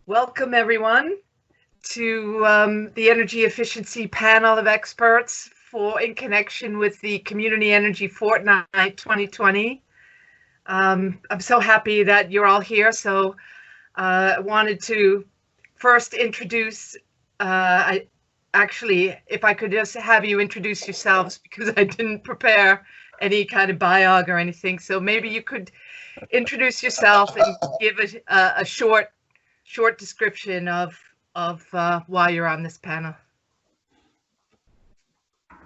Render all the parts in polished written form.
Welcome, everyone, to the Energy Efficiency Panel of Experts in connection with the Community Energy Fortnight 2020. I'm so happy that you're all here. So I wanted to first introduce, if I could just have you introduce yourselves, because I didn't prepare any kind of biog or anything. So maybe you could introduce yourself and give a short description of why you're on this panel.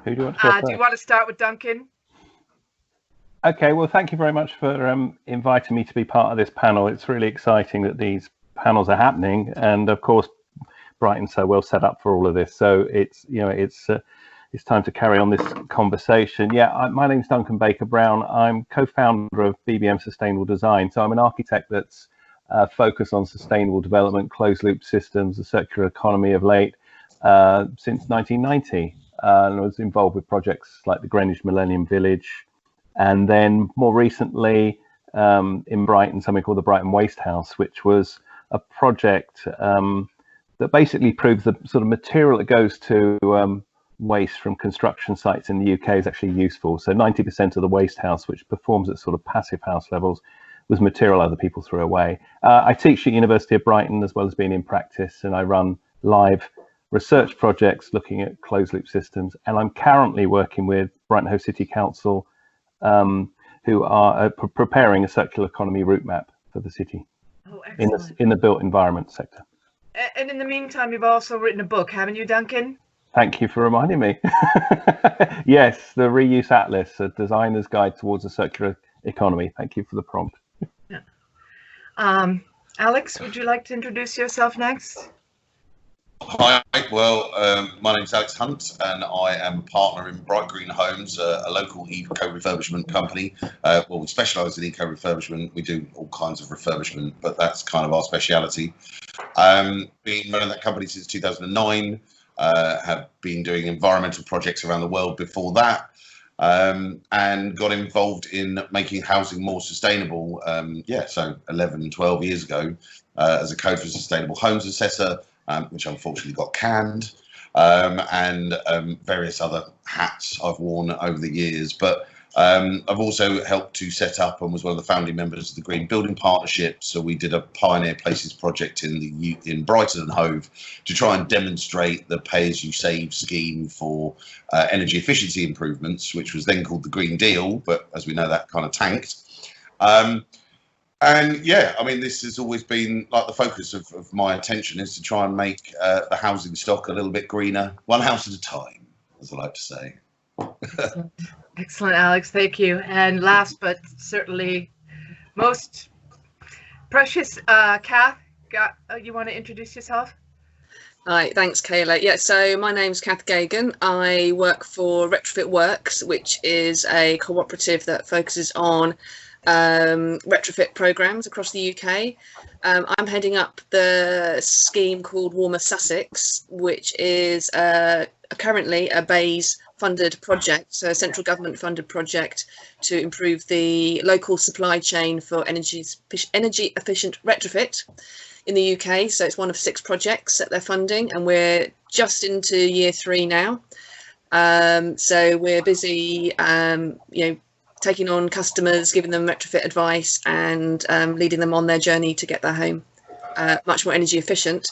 Who do you want to go first? Do you want to start with Duncan? Okay, well, thank you very much for inviting me to be part of this panel. It's really exciting that these panels are happening, and of course, Brighton's so well set up for all of this. So it's it's time to carry on this conversation. Yeah, my name's Duncan Baker-Brown. I'm co-founder of BBM Sustainable Design. So I'm an architect that's focused on sustainable development, closed-loop systems, the circular economy of late since 1990. And I was involved with projects like the Greenwich Millennium Village, and then more recently in Brighton, something called the Brighton Waste House, which was a project that basically proves the sort of material that goes to waste from construction sites in the UK is actually useful. So 90% of the waste house, which performs at sort of passive house levels, was material other people threw away. I teach at University of Brighton as well as being in practice, and I run live research projects looking at closed loop systems. And I'm currently working with Brighton Hove City Council, who are preparing a circular economy route map for the city in the built environment sector. And in the meantime, you've also written a book, haven't you, Duncan? Thank you for reminding me. Yes, the Reuse Atlas, a designer's guide towards a circular economy. Thank you for the prompt. Yeah. Alex, would you like to introduce yourself next? Hi, well, my name's Alex Hunt, and I am a partner in Bright Green Homes, a local eco refurbishment company. Well, we specialise in eco refurbishment. We do all kinds of refurbishment, but that's kind of our speciality. Been running that company since 2009. Have been doing environmental projects around the world before that, and got involved in making housing more sustainable, so 11, 12 years ago, as a Code for Sustainable Homes assessor, which unfortunately got canned, and various other hats I've worn over the years. But I've also helped to set up and was one of the founding members of the Green Building Partnership. So we did a Pioneer Places project in Brighton and Hove to try and demonstrate the pay-as-you-save scheme for energy efficiency improvements, which was then called the Green Deal, but as we know, that kind of tanked. And yeah, I mean, this has always been like the focus of my attention, is to try and make the housing stock a little bit greener, one house at a time, as I like to say. Excellent, Alex. Thank you. And last but certainly most precious, Kath, you want to introduce yourself? Hi, thanks, Kayla. Yeah, so my name's Kath Gagan. I work for Retrofit Works, which is a cooperative that focuses on retrofit programs across the UK. I'm heading up the scheme called Warmer Sussex, which is currently a BHESCo funded project, so a central government funded project to improve the local supply chain for energy efficient retrofit in the UK. So it's one of 6 projects that they're funding, and we're just into year 3 now. So we're busy, taking on customers, giving them retrofit advice, and leading them on their journey to get their home much more energy efficient.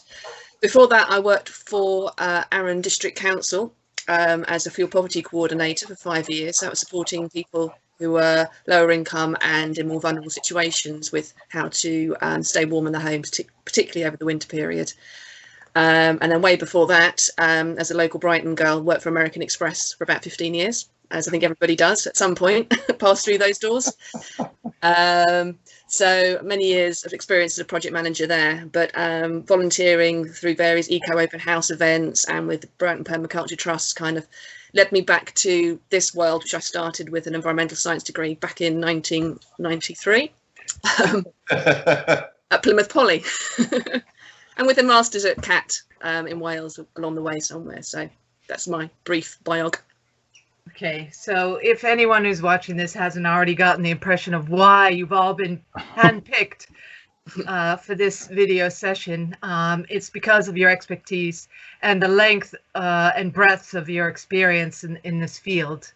Before that, I worked for Arran District Council as a fuel poverty coordinator for 5 years. That was supporting people who were lower income and in more vulnerable situations with how to stay warm in their homes, particularly over the winter period. And then way before that, as a local Brighton girl, worked for American Express for about 15 years, as I think everybody does at some point, pass through those doors. So many years of experience as a project manager there, but volunteering through various eco open house events and with the Brighton Permaculture Trust kind of led me back to this world, which I started with an environmental science degree back in 1993 at Plymouth Poly, and with a master's at CAT in Wales along the way somewhere. So that's my brief biog. Okay, so if anyone who's watching this hasn't already gotten the impression of why you've all been handpicked for this video session. It's because of your expertise and the length and breadth of your experience in this field.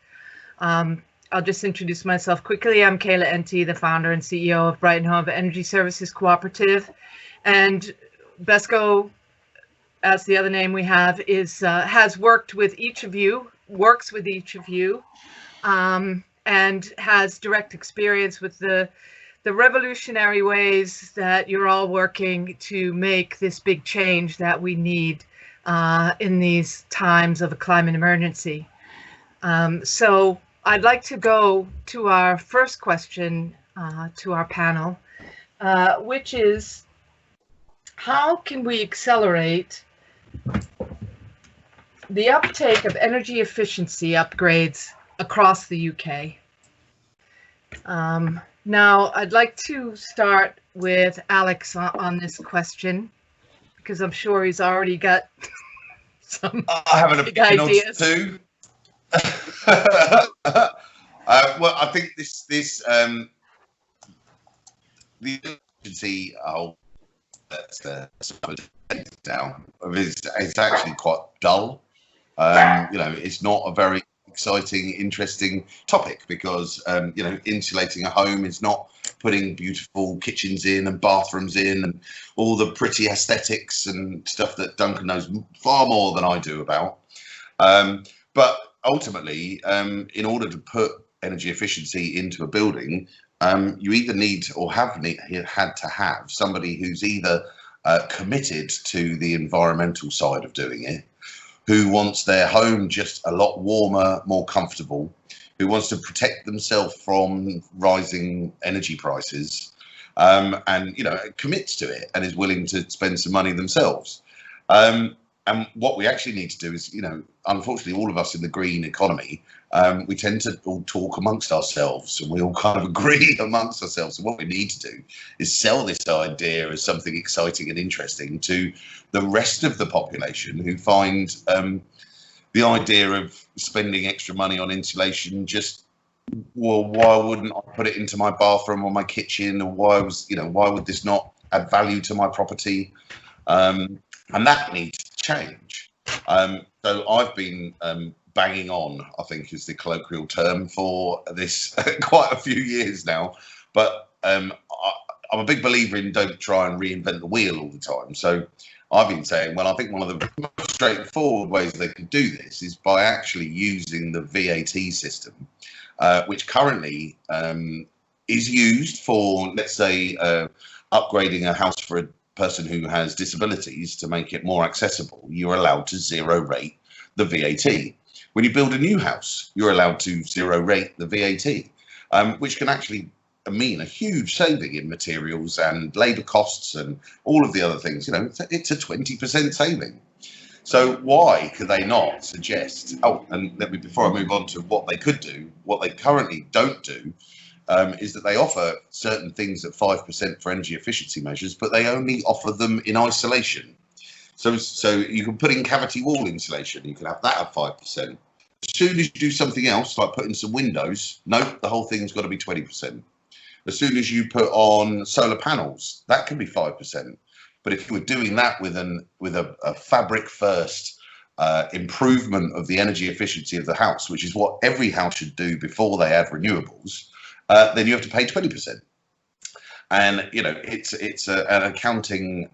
I'll just introduce myself quickly. I'm Kayla Enty, the founder and CEO of Brighton Hove Energy Services Cooperative. And BHESCo, as the other name we have, has worked with each of you, works with each of you, and has direct experience with the revolutionary ways that you're all working to make this big change that we need in these times of a climate emergency. So I'd like to go to our first question to our panel, which is, how can we accelerate the uptake of energy efficiency upgrades across the UK? Now, I'd like to start with Alex on this question, because I'm sure he's already got some big ideas too. Well, I think the efficiency down it's actually quite dull. You know, it's not a very exciting, interesting topic, because you know, insulating a home is not putting beautiful kitchens in and bathrooms in and all the pretty aesthetics and stuff that Duncan knows far more than I do about. But ultimately, in order to put energy efficiency into a building, you either need or had to have somebody who's either committed to the environmental side of doing it, who wants their home just a lot warmer, more comfortable, who wants to protect themselves from rising energy prices, and, you know, commits to it and is willing to spend some money themselves. And what we actually need to do is, you know, unfortunately, all of us in the green economy, we tend to all talk amongst ourselves, and we all kind of agree amongst ourselves. And what we need to do is sell this idea as something exciting and interesting to the rest of the population, who find the idea of spending extra money on insulation just, well, why wouldn't I put it into my bathroom or my kitchen, or why would this not add value to my property? And that needs to change. So I've been banging on, I think is the colloquial term for this, quite a few years now. But I'm a big believer in don't try and reinvent the wheel all the time. So I've been saying, well, I think one of the most straightforward ways they could do this is by actually using the VAT system, which currently is used for, let's say, upgrading a house for a person who has disabilities to make it more accessible. You're allowed to zero rate the VAT. When you build a new house, you're allowed to zero rate the VAT, which can actually mean a huge saving in materials and labour costs and all of the other things. You know, it's a 20% saving. So why could they not suggest, oh, and let me, before I move on to what they could do, what they currently don't do, is that they offer certain things at 5% for energy efficiency measures, but they only offer them in isolation. So you can put in cavity wall insulation, you can have that at 5%. As soon as you do something else, like put in some windows, nope, the whole thing's got to be 20%. As soon as you put on solar panels, that can be 5%. But if you were doing that with a fabric first improvement of the energy efficiency of the house, which is what every house should do before they add renewables, then you have to pay 20%. And, you know, it's an accounting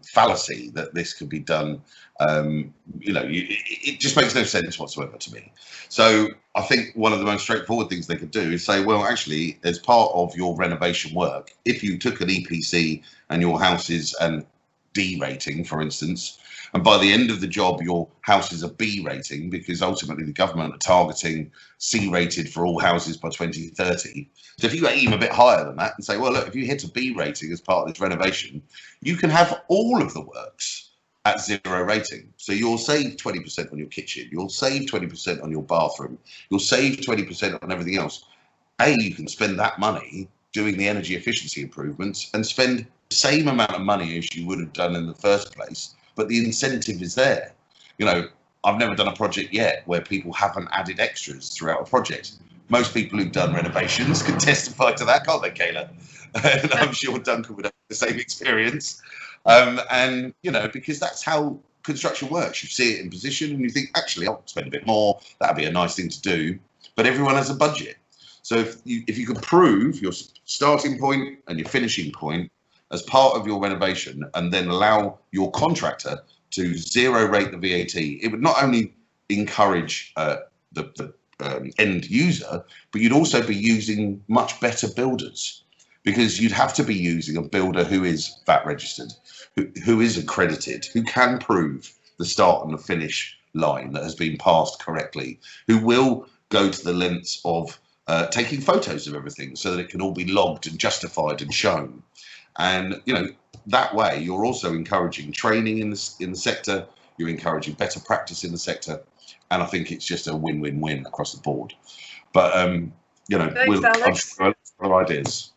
fallacy that this could be done. You know, it just makes no sense whatsoever to me. So I think one of the most straightforward things they could do is say, well, actually, as part of your renovation work, if you took an EPC and your house is an D rating, for instance, and by the end of the job, your house is a B rating, because ultimately the government are targeting C rated for all houses by 2030. So if you aim a bit higher than that and say, well, look, if you hit a B rating as part of this renovation, you can have all of the works at zero rating. So you'll save 20% on your kitchen, you'll save 20% on your bathroom, you'll save 20% on everything else. You can spend that money doing the energy efficiency improvements and spend the same amount of money as you would have done in the first place, but the incentive is there. You know, I've never done a project yet where people haven't added extras throughout a project. most people who've done renovations can testify to that, can't they, Kayla? And I'm sure Duncan would have the same experience. And, you know, because that's how construction works. You see it in position and you think, actually, I'll spend a bit more. That'd be a nice thing to do. But everyone has a budget. So if you could prove your starting point and your finishing point as part of your renovation, and then allow your contractor to zero rate the VAT, it would not only encourage the end user, but you'd also be using much better builders, because you'd have to be using a builder who is VAT registered, who is accredited, who can prove the start and the finish line that has been passed correctly, who will go to the lengths of taking photos of everything so that it can all be logged and justified and shown. And, you know, that way you're also encouraging training in the sector, you're encouraging better practice in the sector, and I think it's just a win-win-win across the board. But, you know, Thanks, Alex. I'm sure other ideas.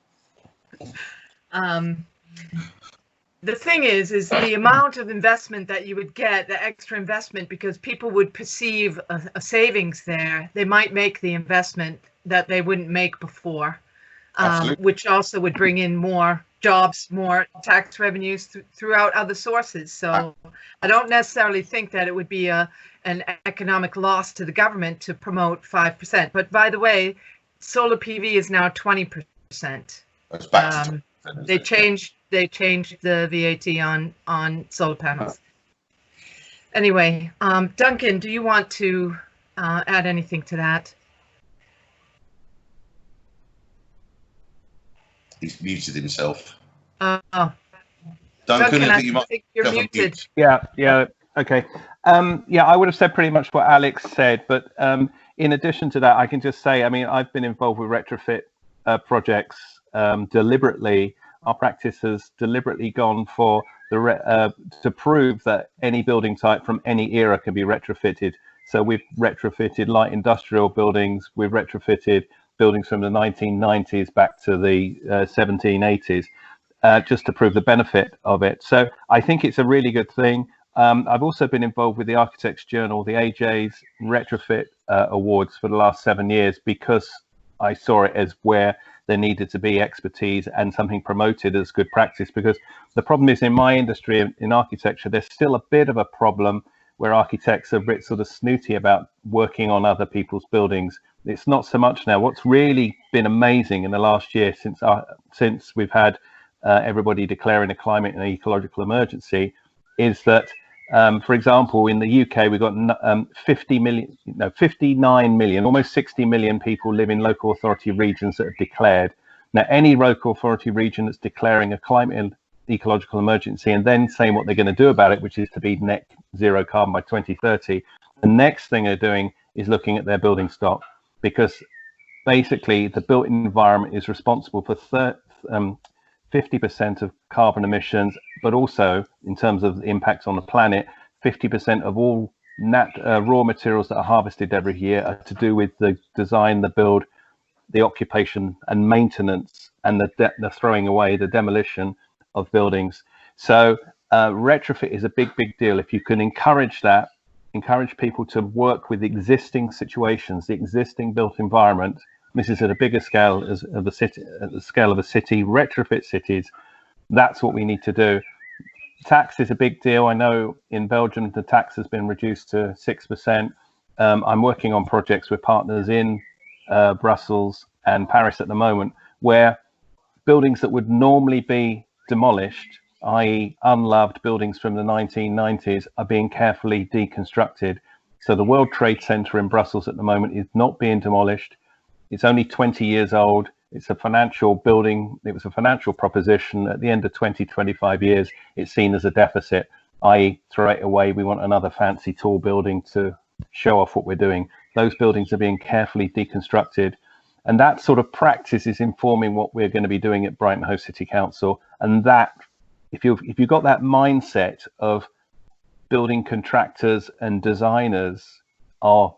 The thing is the amount of investment that you would get, the extra investment, because people would perceive a savings there. They might make the investment that they wouldn't make before, which also would bring in more jobs, more tax revenues throughout other sources. So I don't necessarily think that it would be an economic loss to the government to promote 5%. But by the way, solar PV is now 20%. It's back to 20%, they changed the VAT on solar panels. Anyway, Duncan, do you want to add anything to that? He's muted himself. Oh, Duncan, I I think you might think you're muted. Yeah, okay. Yeah, I would have said pretty much what Alex said, but in addition to that, I can just say, I mean, I've been involved with retrofit projects deliberately. Our practice has deliberately gone for to prove that any building type from any era can be retrofitted. So we've retrofitted light industrial buildings, we've retrofitted buildings from the 1990s back to the 1780s, just to prove the benefit of it. So I think it's a really good thing. I've also been involved with the Architects Journal, the AJ's retrofit awards for the last 7 years, because I saw it as where there needed to be expertise and something promoted as good practice. Because the problem is, in my industry, in architecture, there's still a bit of a problem where architects are a bit sort of snooty about working on other people's buildings. It's not so much now. What's really been amazing in the last year, since we've had everybody declaring a climate and ecological emergency, is that, for example, in the UK, we've got 59 million, almost 60 million people live in local authority regions that have declared. Now, any local authority region that's declaring a climate and ecological emergency and then saying what they're going to do about it, which is to be net zero carbon by 2030, the next thing they're doing is looking at their building stock, because basically the built environment is responsible for 50% of carbon emissions, but also in terms of the impacts on the planet, 50% of all raw materials that are harvested every year are to do with the design, the build, the occupation and maintenance, and the throwing away, the demolition of buildings. So retrofit is a big deal. If you can encourage that, encourage people to work with existing situations, the existing built environment. This is at a bigger scale of the city, at the scale of a city, retrofit cities. That's what we need to do. Tax is a big deal. I know in Belgium the tax has been reduced to 6%. I'm working on projects with partners in Brussels and Paris at the moment, where buildings that would normally be demolished, i.e. unloved buildings from the 1990s, are being carefully deconstructed. So the World Trade Center in Brussels at the moment is not being demolished. It's only 20 years old. It's a financial building. It was a financial proposition. At the end of 25 years, it's seen as a deficit, i.e. throw it away. We want another fancy tall building to show off what we're doing. Those buildings are being carefully deconstructed. And that sort of practice is informing what we're going to be doing at Brighton Hove City Council. And that, if you've got that mindset of building contractors and designers are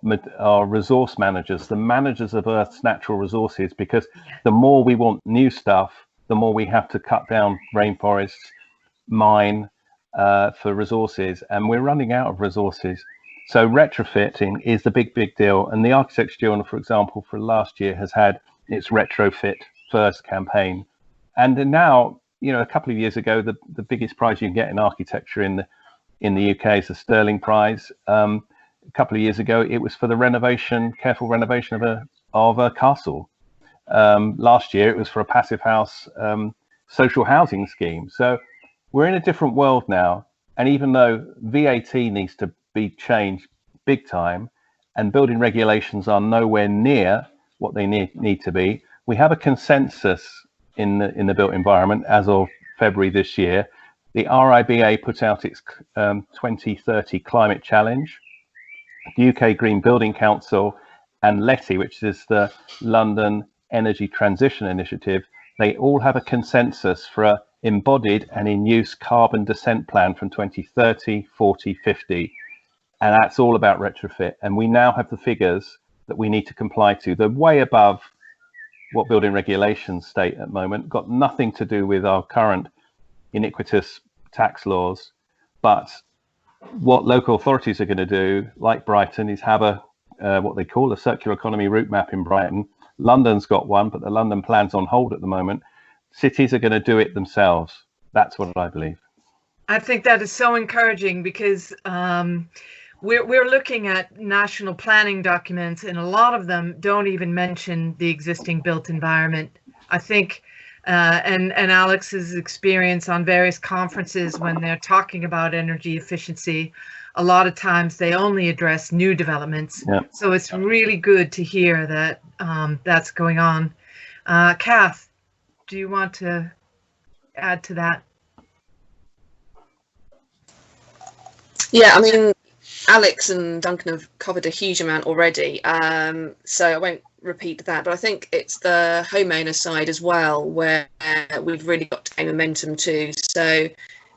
resource managers, the managers of Earth's natural resources, because the more we want new stuff, the more we have to cut down rainforests, mine for resources, and we're running out of resources. So retrofitting is the big deal. And the Architecture Journal, for example, for last year has had its retrofit first campaign. And now, you know, a couple of years ago, the biggest prize you can get in architecture in the UK is the Sterling Prize. A couple of years ago, it was for the careful renovation of a castle. Last year, it was for a passive house social housing scheme. So we're in a different world now. And even though VAT needs to be changed big time, and building regulations are nowhere near what they need to be, we have a consensus in the built environment as of February this year. The RIBA put out its 2030 climate challenge. The UK Green Building Council and LETI, which is the London Energy Transition Initiative, they all have a consensus for a embodied and in use carbon descent plan from 2030, 40, 50. And that's all about retrofit. And we now have the figures that we need to comply to. They're way above what building regulations state at the moment, got nothing to do with our current iniquitous tax laws. But what local authorities are going to do, like Brighton, is have a what they call a circular economy route map in Brighton. London's got one, but the London plan's on hold at the moment. Cities are going to do it themselves. That's what I believe. I think that is so encouraging, because we're looking at national planning documents, and a lot of them don't even mention the existing built environment. I think, and Alex's experience on various conferences when they're talking about energy efficiency, a lot of times they only address new developments. Yeah. So it's really good to hear that that's going on. Kath, do you want to add to that? Yeah, I mean, Alex and Duncan have covered a huge amount already, so I won't repeat that, but I think it's the homeowner side as well where we've really got to gain momentum too. So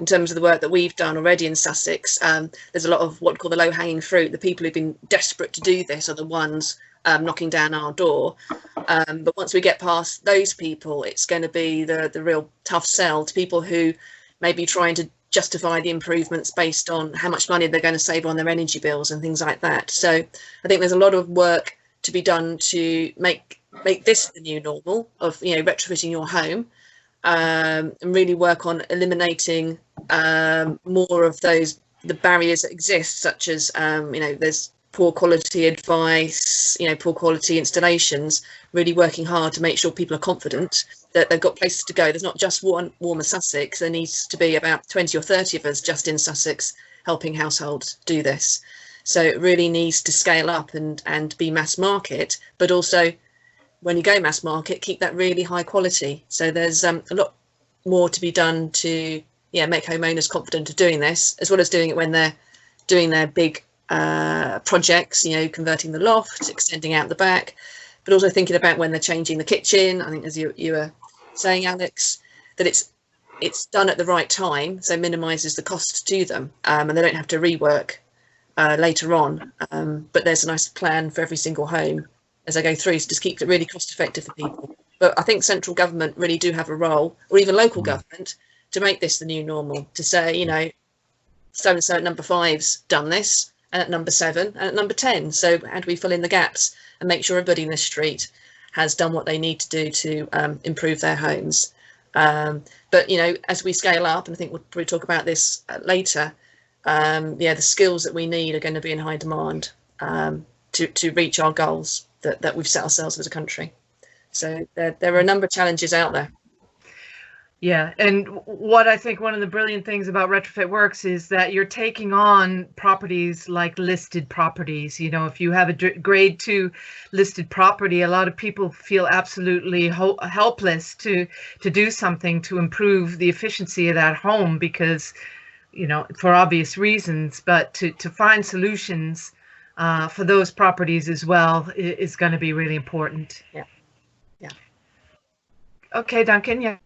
in terms of the work that we've done already in Sussex, there's a lot of what we call the low-hanging fruit. The people who've been desperate to do this are the ones knocking down our door. But once we get past those people, it's going to be the real tough sell to people who may be trying to justify the improvements based on how much money they're going to save on their energy bills and things like that. So I think there's a lot of work to be done to make this the new normal of, you know, retrofitting your home, and really work on eliminating more of the barriers that exist, such as you know, there's poor quality advice, you know, poor quality installations, really working hard to make sure people are confident that they've got places to go. There's not just one Warmer Sussex, there needs to be about 20 or 30 of us just in Sussex helping households do this. So it really needs to scale up and be mass market, but also when you go mass market, keep that really high quality. So there's a lot more to be done to make homeowners confident of doing this, as well as doing it when they're doing their big projects, you know, converting the loft, extending out the back, but also thinking about when they're changing the kitchen. I think, as you were saying, Alex, that it's done at the right time, so minimises the cost to them, and they don't have to rework later on. But there's a nice plan for every single home as I go through, so just keep it really cost effective for people. But I think central government really do have a role, or even local government, to make this the new normal, to say, you know, so and so at number 5's done this, and at number 7 and at number 10. So how do we fill in the gaps and make sure everybody in the street has done what they need to do to improve their homes? But, you know, as we scale up, and I think we'll probably talk about this later, the skills that we need are going to be in high demand to reach our goals that we've set ourselves as a country. So there are a number of challenges out there. Yeah, and what I think one of the brilliant things about Retrofit Works is that you're taking on properties like listed properties. You know, if you have a grade 2 listed property, a lot of people feel absolutely helpless to do something to improve the efficiency of that home because, you know, for obvious reasons, but to find solutions for those properties as well is going to be really important. Yeah. Okay, Duncan, yeah.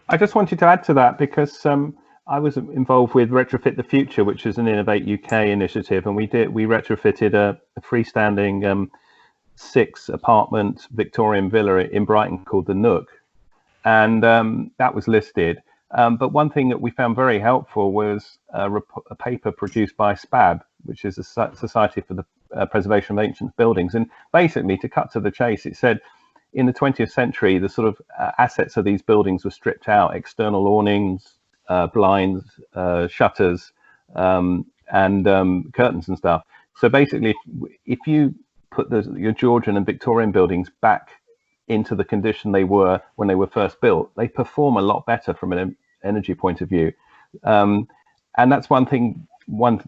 I just wanted to add to that because I was involved with Retrofit the Future, which is an Innovate UK initiative, and we retrofitted a freestanding 6-apartment Victorian villa in Brighton called the Nook, and that was listed. But one thing that we found very helpful was a paper produced by SPAB, which is a Society for the Preservation of Ancient Buildings. And basically, to cut to the chase, it said in the 20th century, the sort of assets of these buildings were stripped out: external awnings, blinds, shutters, and curtains and stuff. So basically, if you put your Georgian and Victorian buildings back into the condition they were when they were first built, they perform a lot better from an energy point of view. And that's one thing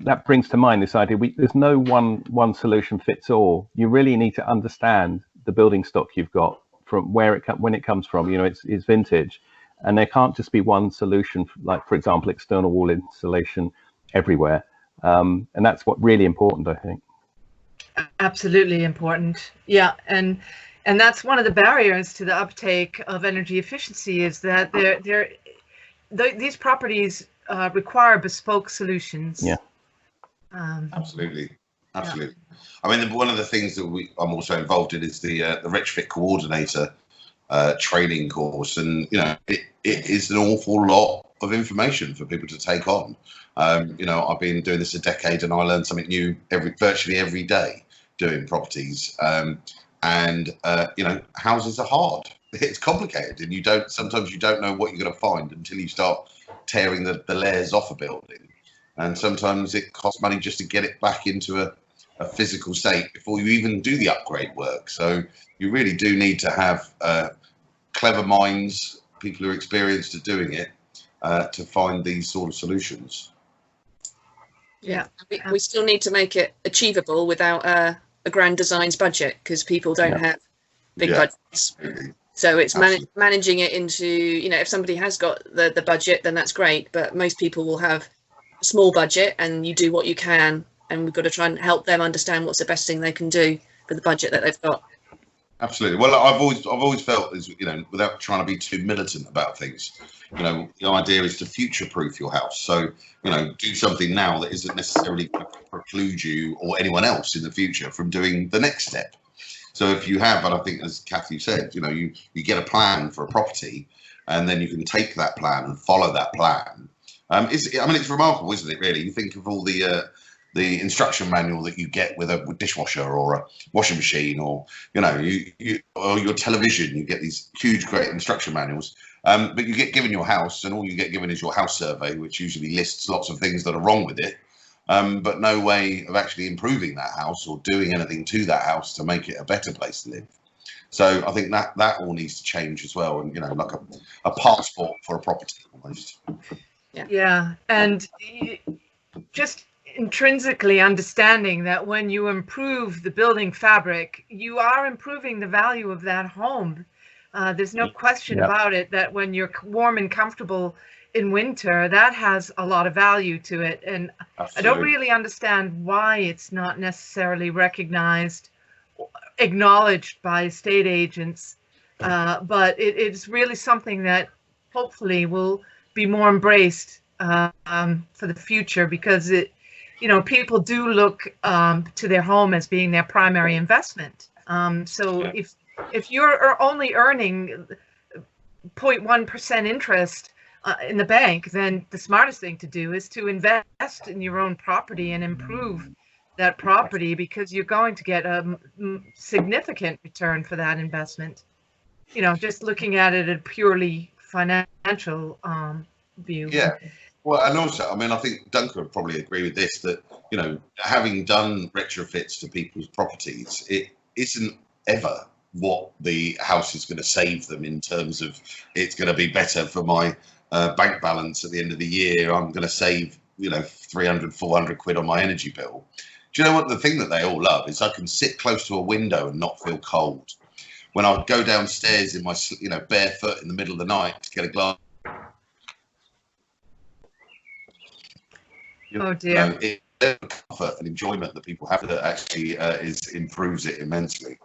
that brings to mind this idea. There's no one solution fits all. You really need to understand the building stock you've got, from when it comes from. You know, it's vintage, and there can't just be one solution, like, for example, external wall insulation everywhere. And that's what really important, I think. Absolutely important. Yeah, and that's one of the barriers to the uptake of energy efficiency, is that these properties require bespoke solutions. Yeah. Absolutely. Yeah. I mean, one of the things that I'm also involved in is the retrofit coordinator training course, and you know, it is an awful lot of information for people to take on. You know, I've been doing this a decade, and I learn something new virtually every day doing properties. And you know, houses are hard. It's complicated, and sometimes you don't know what you're going to find until you start tearing the layers off a building. And sometimes it costs money just to get it back into a physical state before you even do the upgrade work. So you really do need to have clever minds, people who are experienced at doing it, to find these sort of solutions. Yeah, we still need to make it achievable without a grand designs budget, because people don't have big budgets. So it's managing it into, you know, if somebody has got the budget, then that's great. But most people will have a small budget, and you do what you can. And we've got to try and help them understand what's the best thing they can do for the budget that they've got. Absolutely. Well, I've always felt, is, you know, without trying to be too militant about things, you know, the idea is to future-proof your house. So, you know, do something now that isn't necessarily going to preclude you or anyone else in the future from doing the next step. So if you have, and I think, as Kathy said, you know, you get a plan for a property, and then you can take that plan and follow that plan. I mean, it's remarkable, isn't it? Really, you think of all the instruction manual that you get with a dishwasher or a washing machine, or you know, or your television. You get these huge, great instruction manuals, but you get given your house, and all you get given is your house survey, which usually lists lots of things that are wrong with it, but no way of actually improving that house or doing anything to that house to make it a better place to live. So I think that all needs to change as well, and you know, like a passport for a property almost. Yeah, and just intrinsically understanding that when you improve the building fabric, you are improving the value of that home. There's no question about it that when you're warm and comfortable in winter, that has a lot of value to it. And absolutely. I don't really understand why it's not necessarily recognized, acknowledged by estate agents, but it's really something that hopefully will be more embraced for the future, because it, you know, people do look to their home as being their primary investment. So if you're only earning 0.1% interest in the bank, then the smartest thing to do is to invest in your own property and improve that property, because you're going to get a significant return for that investment. You know, just looking at it at a purely financial view. Yeah. Well, and also, I mean, I think Duncan would probably agree with this, that, you know, having done retrofits to people's properties, it isn't ever what the house is going to save them in terms of it's going to be better for my bank balance at the end of the year. I'm going to save, you know, 300, 400 quid on my energy bill. Do you know what? The thing that they all love is I can sit close to a window and not feel cold. When I go downstairs in my, you know, barefoot in the middle of the night to get a glass. Oh dear. It's comfort and enjoyment that people have that actually improves it immensely.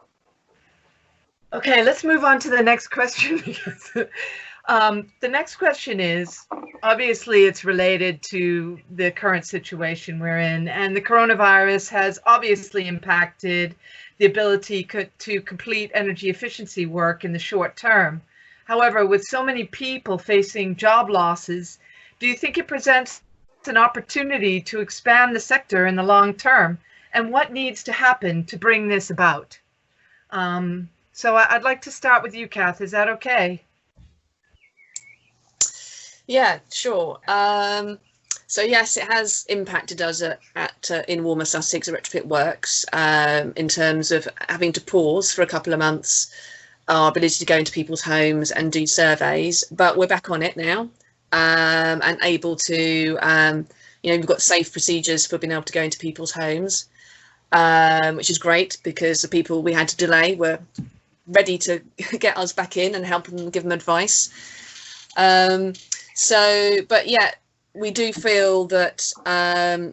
Okay, let's move on to the next question. The next question is, obviously it's related to the current situation we're in, and the coronavirus has obviously impacted the ability to complete energy efficiency work in the short term. However, with so many people facing job losses, do you think it presents an opportunity to expand the sector in the long term? And what needs to happen to bring this about? So I'd like to start with you, Kath. Is that okay? Yeah, sure. So yes, it has impacted us in warmer Sussex at Retrofit Works in terms of having to pause for a couple of months our ability to go into people's homes and do surveys, but we're back on it now and able to, we've got safe procedures for being able to go into people's homes, which is great because the people we had to delay were ready to get us back in and help them, give them advice. But yeah, we do feel that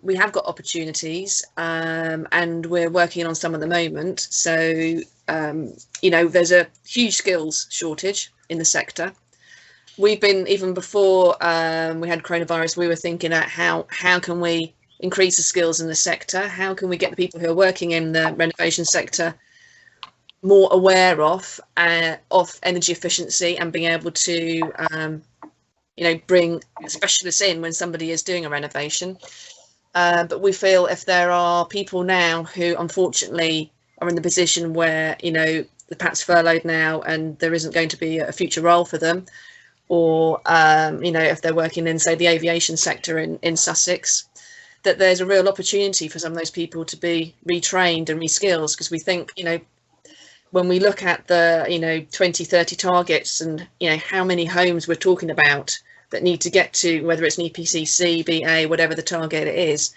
we have got opportunities and we're working on some at the moment. So, there's a huge skills shortage in the sector. We've been, even before we had coronavirus, we were thinking at how can we increase the skills in the sector? How can we get the people who are working in the renovation sector more aware of energy efficiency and being able to bring specialists in when somebody is doing a renovation. But we feel if there are people now who unfortunately are in the position where, they're perhaps furloughed now and there isn't going to be a future role for them, or, if they're working in, say, the aviation sector in Sussex, that there's a real opportunity for some of those people to be retrained and reskills, because we think, when we look at the 2030 targets and how many homes we're talking about that need to get to, whether it's an EPC, BA, whatever the target is,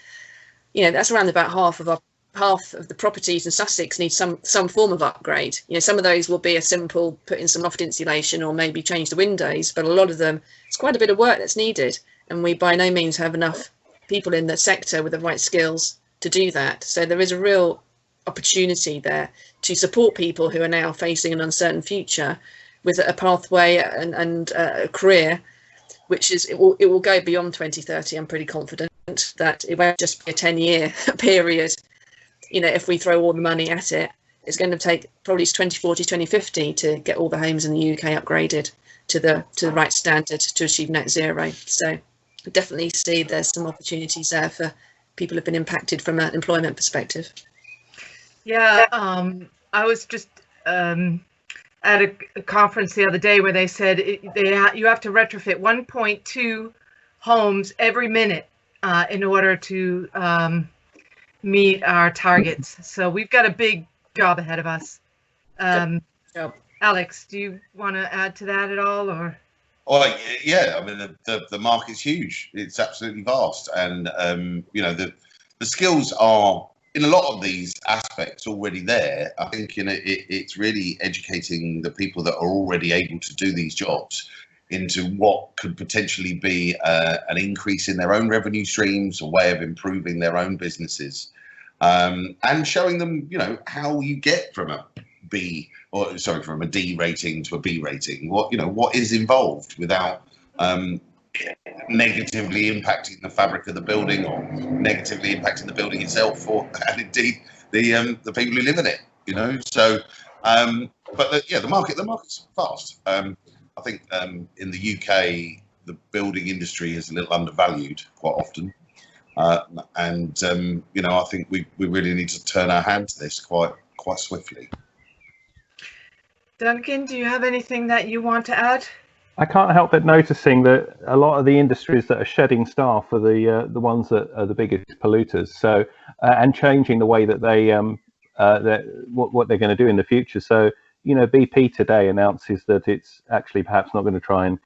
that's around about half of the properties in Sussex need some form of upgrade. Some of those will be a simple put in some loft insulation or maybe change the windows, but a lot of them, it's quite a bit of work that's needed, and we by no means have enough people in the sector with the right skills to do that. So there is a real opportunity there to support people who are now facing an uncertain future with a pathway and a career, which is it will go beyond 2030. I'm pretty confident that it won't just be a 10-year period. If we throw all the money at it, it's going to take probably 2040, 2050 to get all the homes in the UK upgraded to the right standard to achieve net zero. So I definitely see there's some opportunities there for people who've been impacted from an employment perspective. Yeah, I was just at a conference the other day where they said you have to retrofit 1.2 homes every minute in order to meet our targets. So we've got a big job ahead of us. Alex, do you want to add to that at all, or? Oh, yeah. I mean, the market's huge. It's absolutely vast, and the skills are, in a lot of these aspects, already there. I think it's really educating the people that are already able to do these jobs into what could potentially be an increase in their own revenue streams, a way of improving their own businesses, and showing them, how you get from a from a D rating to a B rating. What is involved without negatively impacting the fabric of the building, or negatively impacting the building itself, and indeed the people who live in it. So the market's vast. I think in the UK the building industry is a little undervalued quite often, and I think we really need to turn our hand to this quite swiftly. Duncan, do you have anything that you want to add? I can't help but noticing that a lot of the industries that are shedding staff are the ones that are the biggest polluters. So and changing the way that they what they're going to do in the future. So BP today announces that it's actually perhaps not going to try and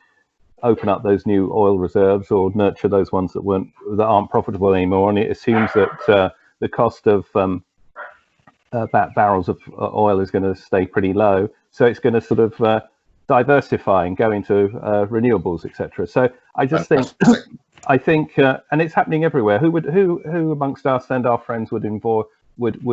open up those new oil reserves or nurture those ones that aren't profitable anymore, and it assumes that the cost of barrels of oil is going to stay pretty low. So it's going to sort of diversify and go into renewables, etc. So I just think, and it's happening everywhere. Who amongst us and our friends would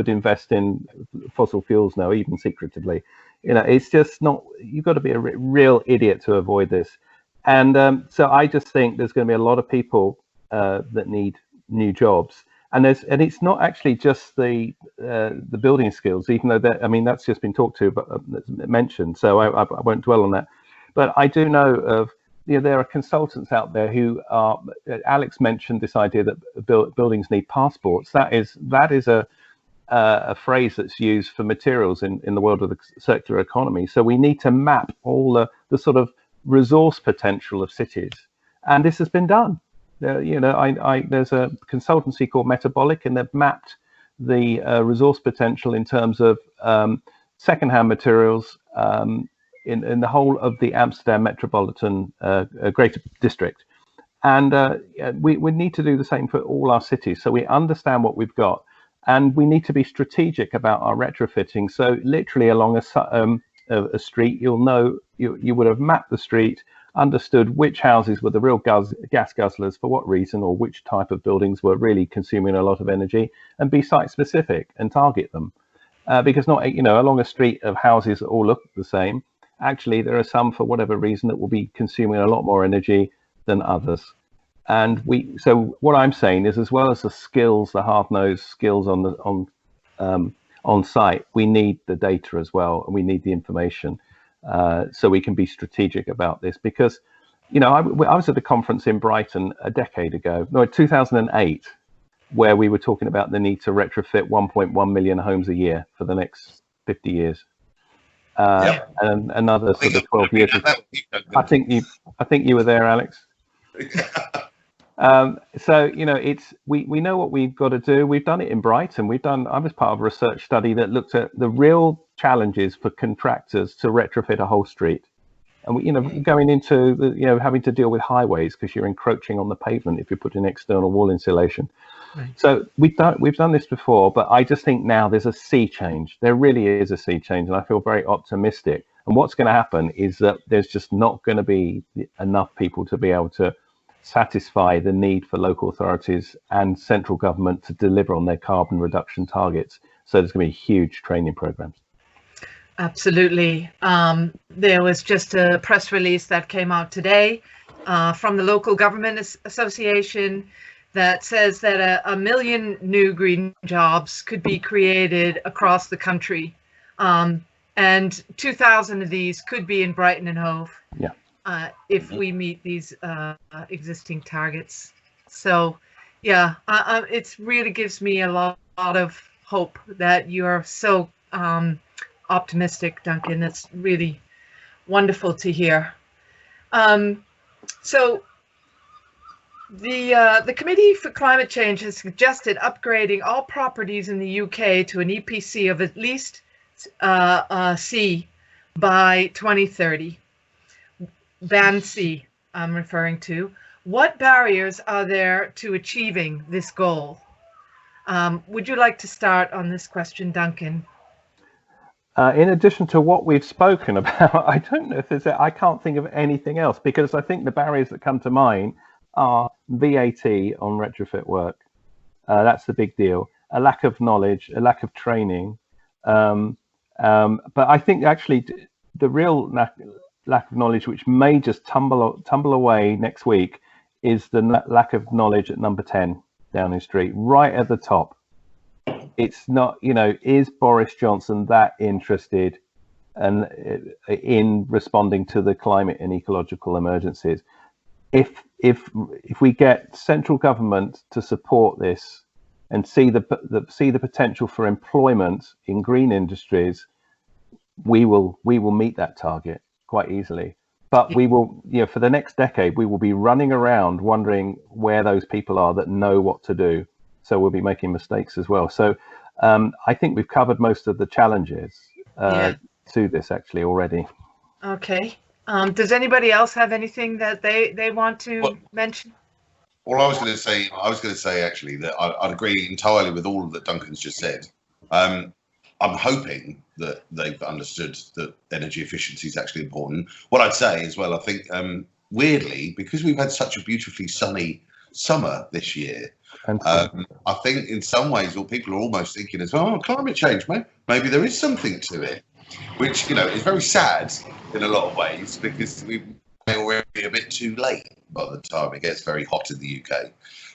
invest in fossil fuels now, even secretively? It's just not. You've got to be a real idiot to avoid this. And so I just think there's going to be a lot of people that need new jobs. And it's not actually just the building skills, even though that's just been talked to, but mentioned. So I won't dwell on that. But I do know of, there are consultants out there who are, Alex mentioned this idea that buildings need passports. That is a phrase that's used for materials in the world of the circular economy. So we need to map all the sort of resource potential of cities. And this has been done. There's a consultancy called Metabolic, and they've mapped the resource potential in terms of secondhand materials in the whole of the Amsterdam metropolitan greater district. And we need to do the same for all our cities, so we understand what we've got, and we need to be strategic about our retrofitting. So literally along a street, you'll know, you would have mapped the street, understood which houses were the real gas guzzlers for what reason, or which type of buildings were really consuming a lot of energy, and be site specific and target them. Because not, along a street of houses that all look the same, actually there are some, for whatever reason, that will be consuming a lot more energy than others. And so what I'm saying is, as well as the skills, the hard-nosed skills on site, we need the data as well, and we need the information. So we can be strategic about this, because, I was at a conference in Brighton a decade ago, 2008, where we were talking about the need to retrofit 1.1 million homes a year for the next 50 years. And another sort of 12 years. I think you were there, Alex. So we know what we've got to do. We've done it in Brighton. I was part of a research study that looked at the real challenges for contractors to retrofit a whole street, and going into the having to deal with highways because you're encroaching on the pavement if you put in external wall insulation. Right. So we've done this before, but I just think now there's a sea change. There really is a sea change, and I feel very optimistic. And what's going to happen is that there's just not going to be enough people to be able to satisfy the need for local authorities and central government to deliver on their carbon reduction targets. So there's going to be huge training programs. Absolutely. There was just a press release that came out today from the Local Government Association that says that a million new green jobs could be created across the country. And 2,000 of these could be in Brighton and Hove. Yeah. If we meet these existing targets. So, yeah, it really gives me a lot of hope that you are so optimistic, Duncan. It's really wonderful to hear. So, the Committee for Climate Change has suggested upgrading all properties in the UK to an EPC of at least C by 2030. Band C, I'm referring to. What barriers are there to achieving this goal? Would you like to start on this question, Duncan? In addition to what we've spoken about, I don't know if I can't think of anything else, because I think the barriers that come to mind are VAT on retrofit work. That's the big deal. A lack of knowledge, a lack of training. But I think actually the real lack of knowledge, which may just tumble away next week, is the lack of knowledge at number 10 Downing Street, right at the top. It's not, is Boris Johnson that interested in responding to the climate and ecological emergencies? If we get central government to support this and see the potential for employment in green industries, we will meet that target quite easily. But we will, for the next decade, we will be running around wondering where those people are that know what to do. So we'll be making mistakes as well. So I think we've covered most of the challenges to this actually already. Okay. Does anybody else have anything that they want to mention? Well, I was going to say actually that I'd agree entirely with all that Duncan's just said. I'm hoping that they've understood that energy efficiency is actually important. What I'd say as well, I think weirdly, because we've had such a beautifully sunny summer this year, I think in some ways, well, people are almost thinking as well, climate change, maybe there is something to it, which is very sad in a lot of ways, because we've already a bit too late by the time it gets very hot in the UK.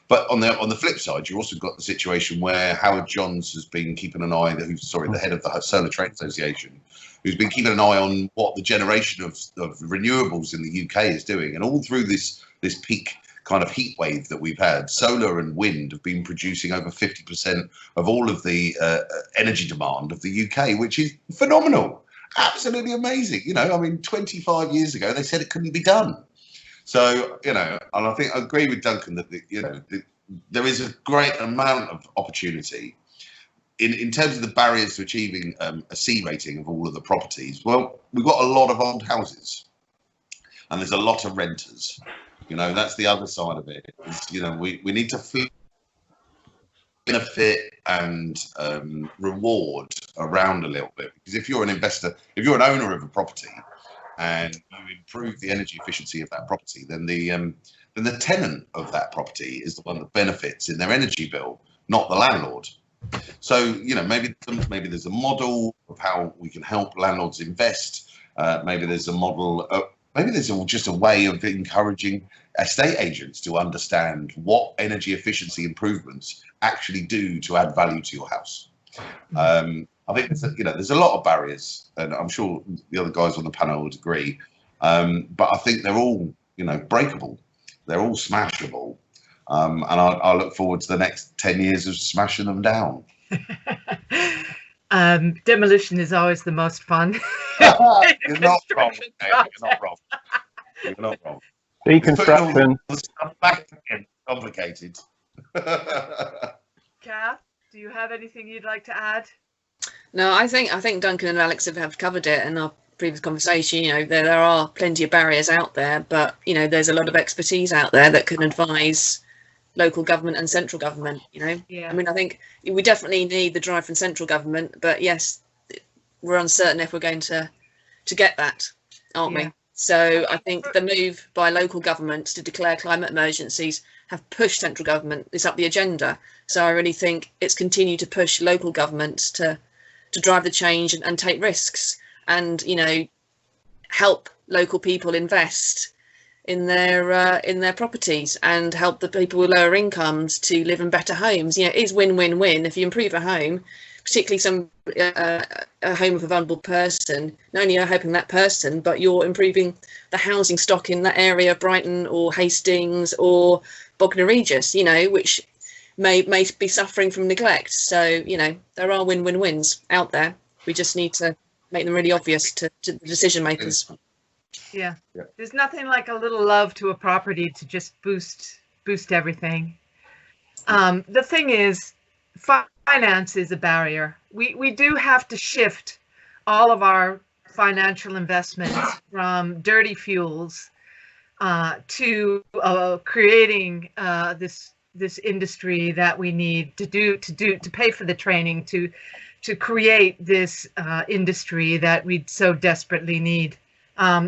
But on the flip side, you also got the situation where Howard Johns has been keeping an eye, the head of the Solar Trade Association, who's been keeping an eye on what the generation of renewables in the UK is doing. And all through this peak kind of heat wave that we've had, solar and wind have been producing over 50% of all of the energy demand of the UK, which is phenomenal, absolutely amazing. You know, I mean, 25 years ago, they said it couldn't be done. So, you know, and I think I agree with Duncan that, there is a great amount of opportunity in terms of the barriers to achieving a C rating of all of the properties. Well, we've got a lot of old houses and there's a lot of renters. You know, that's the other side of it. You know, we need to benefit and reward around a little bit, because if you're an investor, if you're an owner of a property and you improve the energy efficiency of that property, then the tenant of that property is the one that benefits in their energy bill, not the landlord. So, you know, maybe there's a model of how we can help landlords invest. Maybe there's a model. Maybe there's just a way of encouraging estate agents to understand what energy efficiency improvements actually do to add value to your house. I think there's a lot of barriers, and I'm sure the other guys on the panel would agree. But I think they're all, breakable. They're all smashable. And I look forward to the next 10 years of smashing them down. Demolition is always the most fun. You're not wrong. You're not wrong. Deconstruction. Back again, complicated. Kath, do you have anything you'd like to add? No, I think Duncan and Alex have covered it in our previous conversation. There are plenty of barriers out there, but there's a lot of expertise out there that can advise local government and central government. Yeah. I mean, I think we definitely need the drive from central government, but yes, we're uncertain if we're going to get that, aren't we? So I think the move by local governments to declare climate emergencies have pushed central government. It's up the agenda. So I really think it's continued to push local governments to drive the change and take risks and, help local people invest in their properties and help the people with lower incomes to live in better homes. It is win-win-win. If you improve a home, particularly a home of a vulnerable person, not only are you helping that person, but you're improving the housing stock in that area, Brighton or Hastings or Bognor Regis, which may be suffering from neglect. So, there are win-win-wins out there. We just need to make them really obvious to the decision makers. Yeah, there's nothing like a little love to a property to just boost everything. The thing is, finance is a barrier. We do have to shift all of our financial investments from dirty fuels to creating this industry that we need to pay for the training to create this industry that we so desperately need.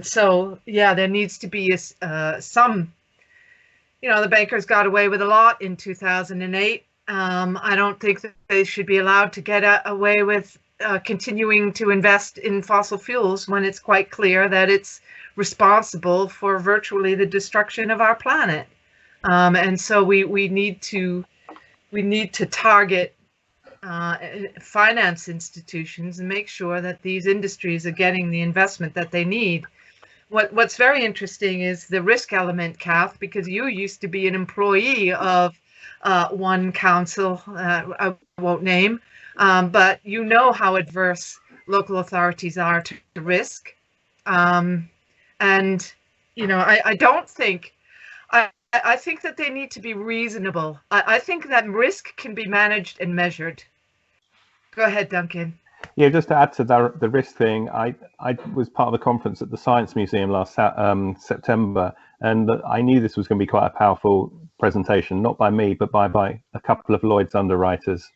So yeah, there needs to be some. The bankers got away with a lot in 2008. I don't think that they should be allowed to get away with continuing to invest in fossil fuels when it's quite clear that it's responsible for virtually the destruction of our planet. And so we need to target finance institutions and make sure that these industries are getting the investment that they need. What's very interesting is the risk element, Kath, because you used to be an employee of one council, I won't name, but how adverse local authorities are to risk. And, I don't think, I think that they need to be reasonable. I think that risk can be managed and measured. Go ahead, Duncan. Yeah, just to add to the risk thing, I was part of a conference at the Science Museum last September, and I knew this was going to be quite a powerful presentation, not by me, but by a couple of Lloyd's underwriters.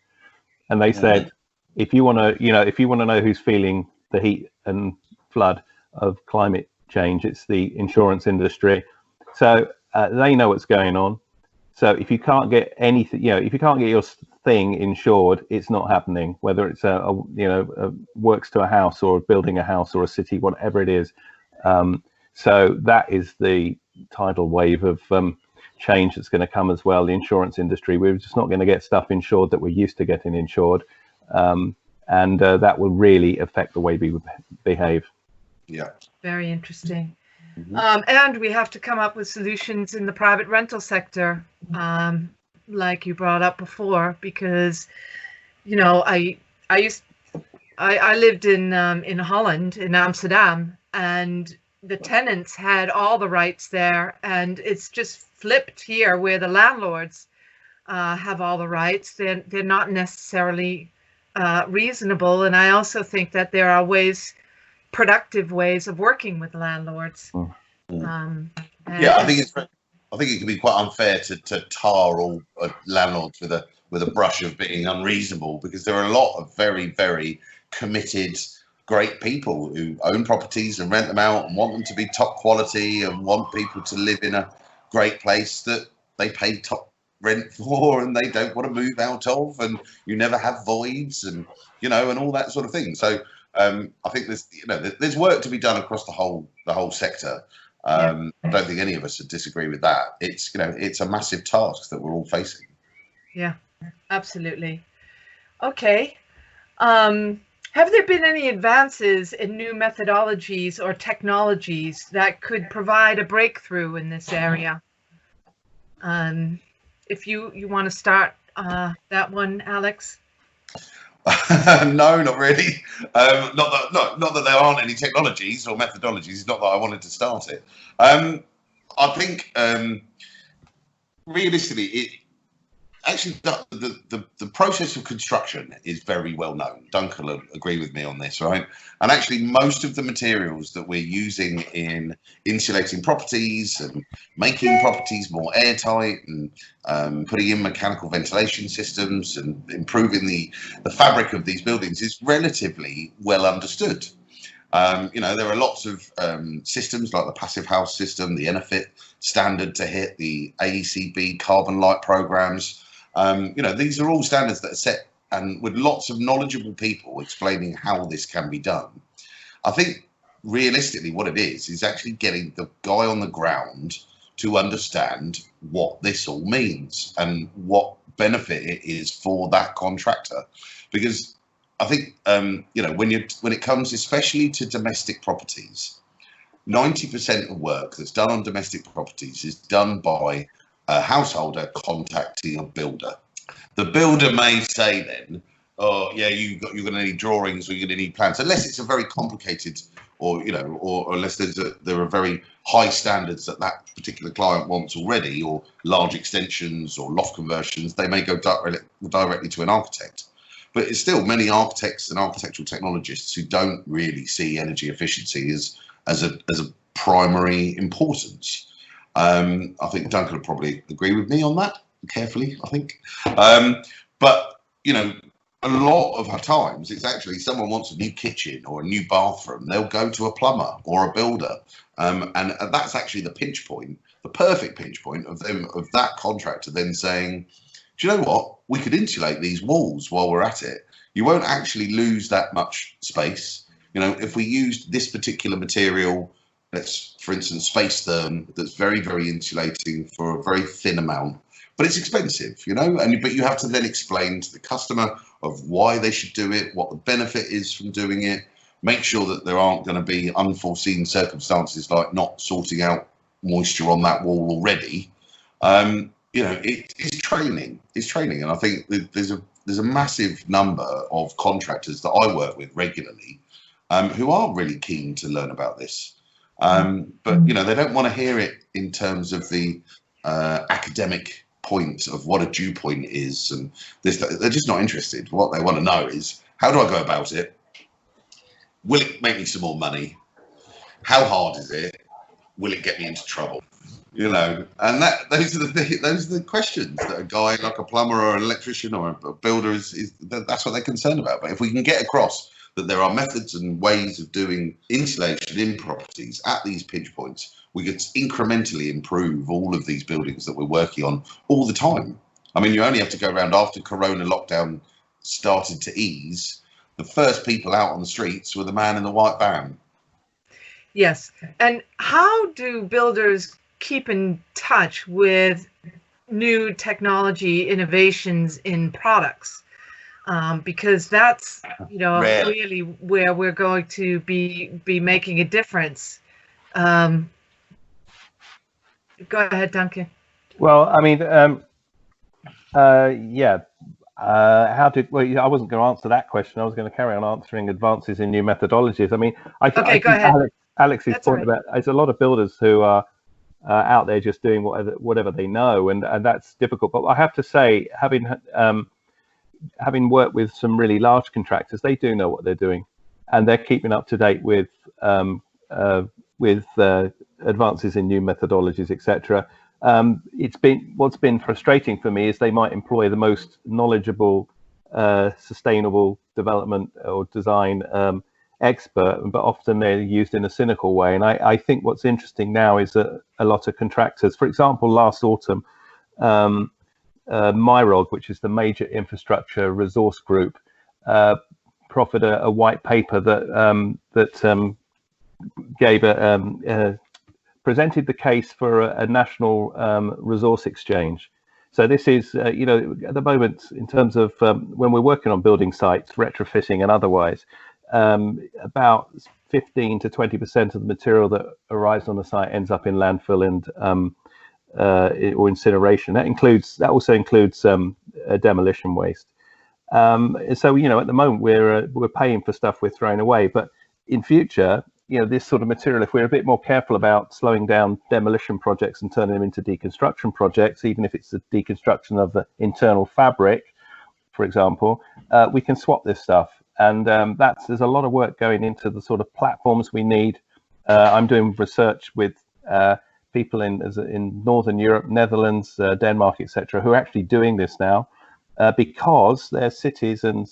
And they said, if you want to know who's feeling the heat and flood of climate change, it's the insurance industry. So they know what's going on. So if you can't get anything, if you can't get your thing insured, it's not happening. Whether it's a works to a house or building a house or a city, whatever it is. So that is the tidal wave of change that's going to come as well. The insurance industry, we're just not going to get stuff insured that we're used to getting insured, and that will really affect the way we behave. Yeah. Very interesting. And we have to come up with solutions in the private rental sector, like you brought up before, because, you know, I lived in Holland, in Amsterdam, and the tenants had all the rights there, and it's just flipped here where the landlords have all the rights. They're not necessarily reasonable, and I also think that there are productive ways of working with landlords. Yeah, I think it can be quite unfair to tar all landlords with a brush of being unreasonable, because there are a lot of very, very committed, great people who own properties and rent them out and want them to be top quality and want people to live in a great place that they pay top rent for and they don't want to move out of, and you never have voids, and you know, and all that sort of thing. So I think there's work to be done across the whole sector. I don't think any of us would disagree with that. It's a massive task that we're all facing. Yeah, absolutely. Okay. Have there been any advances in new methodologies or technologies that could provide a breakthrough in this area? If you want to start that one, Alex. No, not really. Not that there aren't any technologies or methodologies. It's not that I wanted to start it. I think realistically, the process of construction is very well known. Duncan will agree with me on this, right? And actually, most of the materials that we're using in insulating properties and making properties more airtight and putting in mechanical ventilation systems and improving the fabric of these buildings is relatively well understood. There are lots of systems like the Passive House system, the Enefit standard to hit, the AECB carbon light programs. These are all standards that are set, and with lots of knowledgeable people explaining how this can be done. I think realistically what it is actually getting the guy on the ground to understand what this all means and what benefit it is for that contractor. Because I think, when it comes especially to domestic properties, 90% of work that's done on domestic properties is done by a householder contacting a builder. The builder may say then, oh yeah, you're going to need drawings or you're going to need plans, unless it's a very complicated or unless there are very high standards that particular client wants already, or large extensions or loft conversions. They may go directly to an architect. But it's still many architects and architectural technologists who don't really see energy efficiency as a primary importance. I think Duncan would probably agree with me on that, carefully, I think. But a lot of times it's actually someone wants a new kitchen or a new bathroom, they'll go to a plumber or a builder. And that's actually the pinch point, the perfect pinch point of that contractor then saying, do you know what? We could insulate these walls while we're at it. You won't actually lose that much space. If we used this particular material, let's, for instance, space therm, that's very, very insulating for a very thin amount, but it's expensive, but you have to then explain to the customer of why they should do it, what the benefit is from doing it, make sure that there aren't going to be unforeseen circumstances like not sorting out moisture on that wall already. It's training. And I think there's a massive number of contractors that I work with regularly who are really keen to learn about this. But they don't want to hear it in terms of the academic point of what a dew point is, and they're just not interested. What they want to know is, how do I go about it? Will it make me some more money? How hard is it? Will it get me into trouble? And those are the questions that a guy like a plumber or an electrician or a builder that's what they're concerned about. But if we can get across that there are methods and ways of doing insulation in properties at these pinch points, we could incrementally improve all of these buildings that we're working on all the time. I mean, you only have to go around after Corona lockdown started to ease. The first people out on the streets were the man in the white van. Yes. And how do builders keep in touch with new technology innovations in products? Because that's, really where we're going to be making a difference. Go ahead, Duncan. Well, I mean, yeah. I wasn't going to answer that question. I was going to carry on answering advances in new methodologies. I mean, I go think ahead. Alex's That's point right. about there's a lot of builders who are out there just doing whatever they know, and that's difficult. But I have to say, having worked with some really large contractors, they do know what they're doing, and they're keeping up to date with advances in new methodologies, etc. What's been frustrating for me is they might employ the most knowledgeable sustainable development or design expert, but often they're used in a cynical way. And I think what's interesting now is that a lot of contractors, for example, last autumn, MyRog, which is the major infrastructure resource group, proffered a white paper that presented the case for a national resource exchange. So this is, at the moment, in terms of when we're working on building sites, retrofitting and otherwise, about 15 to 20% of the material that arrives on the site ends up in landfill and or incineration. That also includes demolition waste. So at the moment we're paying for stuff we're throwing away, but in future, this sort of material, if we're a bit more careful about slowing down demolition projects and turning them into deconstruction projects, even if it's the deconstruction of the internal fabric, for example, we can swap this stuff. And there's a lot of work going into the sort of platforms we need. I'm doing research with people in Northern Europe, Netherlands, Denmark, etc., who are actually doing this now because their cities, and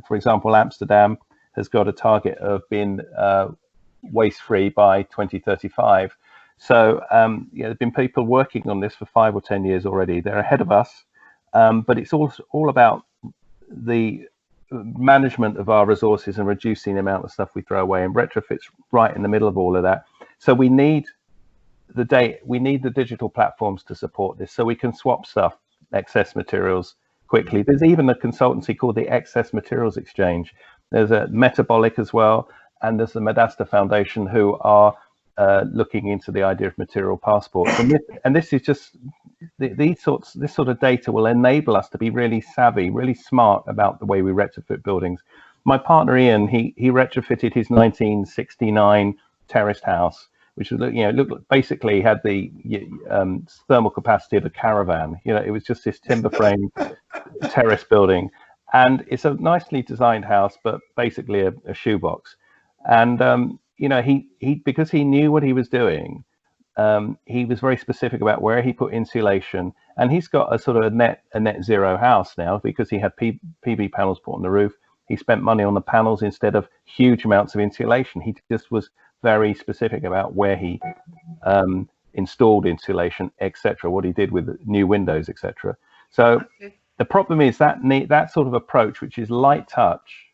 for example, Amsterdam has got a target of being waste-free by 2035. So there's been people working on this for 5 or 10 years already. They're ahead of us, but it's all about the management of our resources and reducing the amount of stuff we throw away, and retrofits right in the middle of all of that. So we need the digital platforms to support this, so we can swap stuff, excess materials, quickly. There's even a consultancy called the Excess Materials Exchange. There's a Metabolic as well, and there's the Medasta Foundation who are looking into the idea of material passports. And this is just this sort of data will enable us to be really savvy, really smart about the way we retrofit buildings. My partner Ian, he retrofitted his 1969 terraced house, which was, basically had the thermal capacity of a caravan. It was just this timber frame terrace building, and it's a nicely designed house, but basically a shoebox. And he because he knew what he was doing, he was very specific about where he put insulation, and he's got a sort of a net zero house now because he had PV panels put on the roof. He spent money on the panels instead of huge amounts of insulation. He just was very specific about where he installed insulation, etc., what he did with new windows, etc. So the problem is that sort of approach, which is light touch,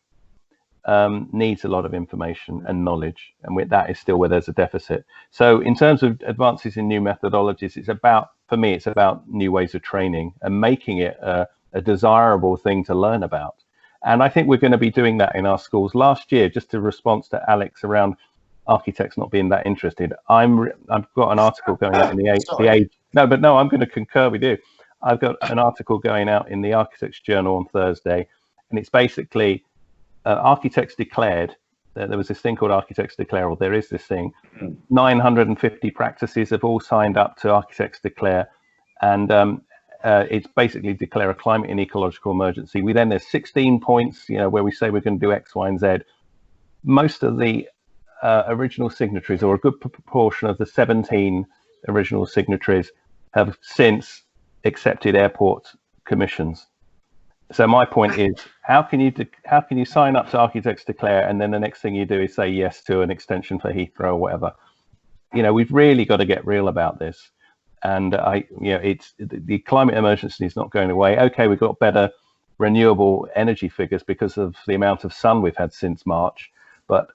needs a lot of information and knowledge, and that is still where there's a deficit. So in terms of advances in new methodologies, for me it's about new ways of training and making it a desirable thing to learn about. And I think we're going to be doing that in our schools. Last year, just a response to Alex around architects not being that interested, I've got an article going out in the Age. I'm going to concur with you. I've got an article going out in the Architects Journal on Thursday, and it's basically architects declared. There was this thing called Architects Declare, or there is this thing. 950 practices have all signed up to Architects Declare, and it's basically declare a climate and ecological emergency. There's 16 points, where we say we're going to do X, Y, and Z. Most of the original signatories, or a good proportion of the 17 original signatories, have since accepted airport commissions. So my point is, how can you sign up to Architects Declare, and then the next thing you do is say yes to an extension for Heathrow or whatever? We've really got to get real about this. And it's the climate emergency is not going away. Okay, we've got better renewable energy figures because of the amount of sun we've had since March, But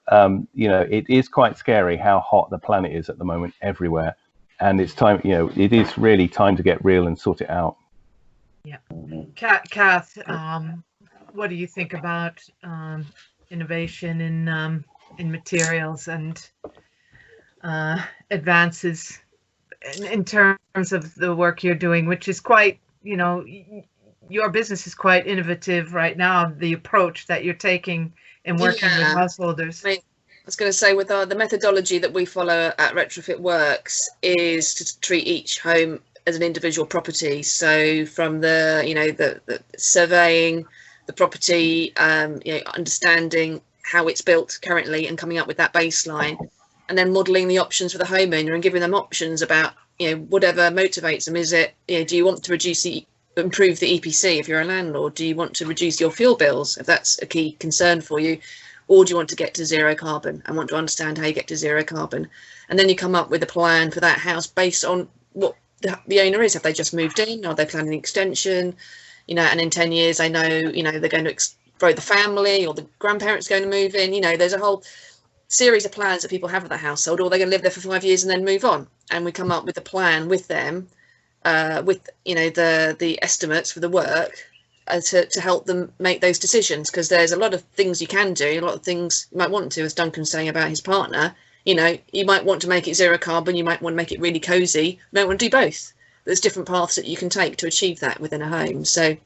you know, it is quite scary how hot the planet is at the moment everywhere, and it's time. You know, it is really time to get real and sort it out. Yeah, Kath, what do you think about innovation in materials and advances in terms of the work you're doing, which is quite, you know, your business is quite innovative right now, the approach that you're taking in working with householders. I was going to say, with the methodology that we follow at Retrofit Works is to treat each home as an individual property. So from the, you know, the surveying the property, you know, understanding how it's built currently and coming up with that baseline, and then modelling the options for the homeowner and giving them options about, you know, whatever motivates them. Is it, you know, do you want to improve the EPC if you're a landlord? Do you want to reduce your fuel bills if that's a key concern for you? Or do you want to get to zero carbon and want to understand how you get to zero carbon? And then you come up with a plan for that house based on what the owner is. Have they just moved in? Are they planning an extension? You know, and in 10 years, I know, you know, they're going to grow the family, or the grandparents are going to move in. You know, there's a whole series of plans that people have for the household, or they're going to live there for 5 years and then move on. And we come up with a plan with them, with, you know, the estimates for the work to help them make those decisions. Because there's a lot of things you can do, a lot of things you might want to, as Duncan's saying about his partner. You know, you might want to make it zero carbon, you might want to make it really cozy, you might want to do both. There's different paths that you can take to achieve that within a home. So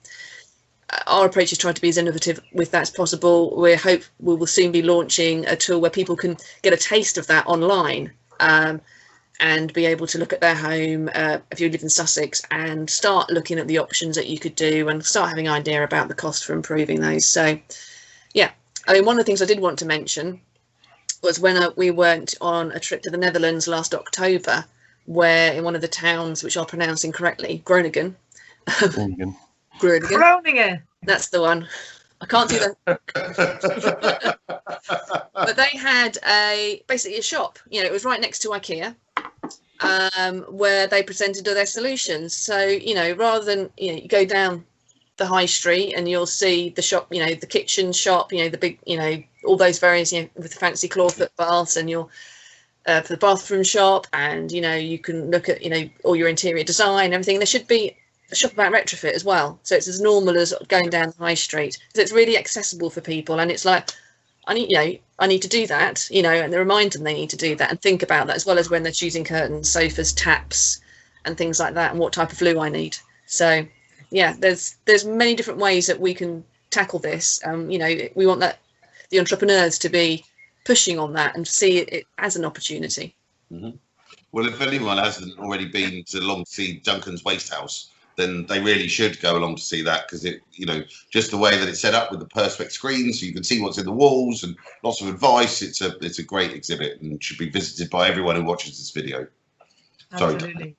our approach is trying to be as innovative with that as possible. We hope we will soon be launching a tool where people can get a taste of that online, and be able to look at their home, if you live in Sussex, and start looking at the options that you could do and start having an idea about the cost for improving those. So yeah, I mean, one of the things I did want to mention was when we went on a trip to the Netherlands last October, where in one of the towns, which I'll pronounce incorrectly, Groningen. Groningen. That's the one. I can't do that. But they had basically a shop. You know, it was right next to IKEA, where they presented their solutions. So, you know, rather than, you know, you go down the high street and you'll see the shop, you know, the kitchen shop, you know, the big, you know, all those various, you know, with the fancy clawfoot baths, and you'll for the bathroom shop, and, you know, you can look at, you know, all your interior design, everything. There should be a shop about retrofit as well. So it's as normal as going down the high street. So it's really accessible for people, and it's like, I need to do that, you know, and they remind them they need to do that and think about that, as well as when they're choosing curtains, sofas, taps and things like that, and what type of flue I need. So yeah, there's many different ways that we can tackle this. You know, we want that the entrepreneurs to be pushing on that and see it as an opportunity. Mm-hmm. Well, if anyone hasn't already been to along to see Duncan's Waste House, then they really should go along to see that, because it, you know, just the way that it's set up with the perspex screens, so you can see what's in the walls and lots of advice. It's a great exhibit and should be visited by everyone who watches this video. Absolutely. Sorry.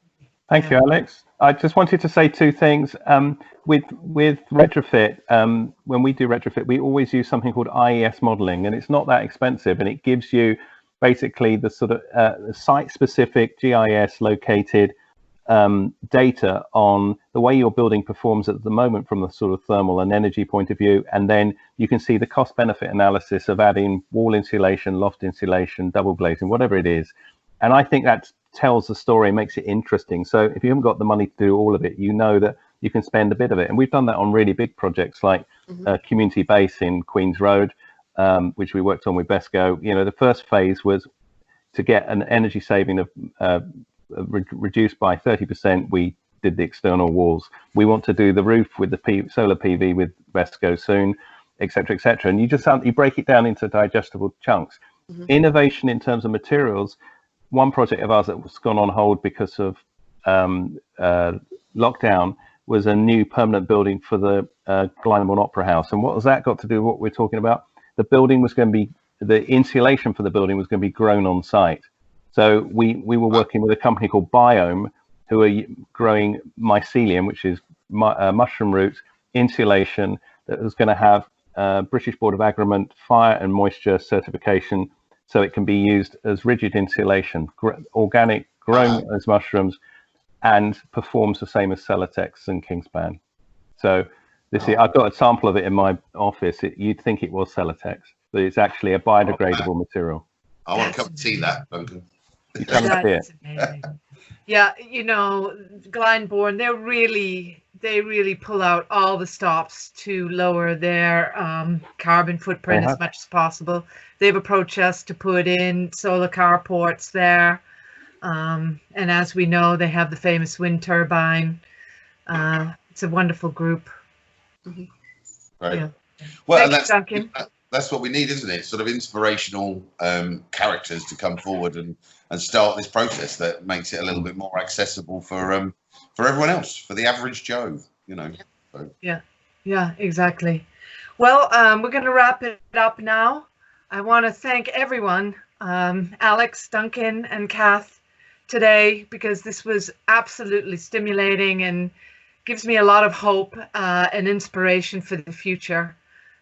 Thank you, Alex. I just wanted to say two things. With retrofit, when we do retrofit, we always use something called IES modeling, and it's not that expensive, and it gives you basically the sort of site-specific GIS located data on the way your building performs at the moment from the sort of thermal and energy point of view, and then you can see the cost benefit analysis of adding wall insulation, loft insulation, double glazing, whatever it is. And I think that tells the story, makes it interesting. So if you haven't got the money to do all of it, you know that you can spend a bit of it. And we've done that on really big projects like Community Base in Queen's Road, which we worked on with BHESCo. You know, the first phase was to get an energy saving of reduced by 30%. We did the external walls. We want to do the roof with the solar PV with BHESCo soon, etc., etc. And you break it down into digestible chunks. Innovation in terms of materials. One project of ours that was gone on hold because of lockdown was a new permanent building for the Glyndebourne Opera House. And what has that got to do with what we're talking about? The building was going to be, the insulation for the building was going to be grown on site. So we were working with a company called Biome, who are growing mycelium, which is mushroom roots insulation that was going to have British Board of Agreement fire and moisture certification, so it can be used as rigid insulation, organic, grown as mushrooms, and performs the same as Celotex and Kingspan. So this is, I've got a sample of it in my office. You'd think it was Celotex. that it's actually a biodegradable material. I want to come and see that, Duncan. You come and see it. Amazing. Yeah, you know, Glyndebourne, they really pull out all the stops to lower their carbon footprint as much as possible. They've approached us to put in solar carports there. And as we know, they have the famous wind turbine. It's a wonderful group. Right. Yeah. Well, Thanks, Duncan. That's what we need, isn't it? Sort of inspirational characters to come forward and start this process that makes it a little bit more accessible for everyone else, for the average Joe, you know. So. Yeah, exactly. Well, we're going to wrap it up now. I want to thank everyone, Alex, Duncan, and Kath today, because this was absolutely stimulating and gives me a lot of hope and inspiration for the future.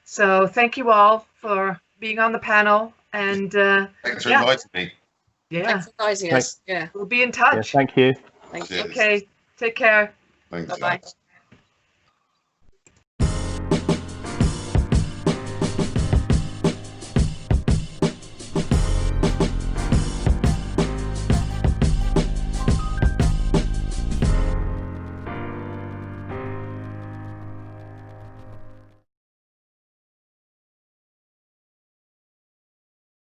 So thank you all for being on the panel, and thanks for inviting me. Yeah, Thanks for inviting us. Yeah, we'll be in touch. Yeah, thank you. Thank you. Okay, take care. Thanks. Bye-bye.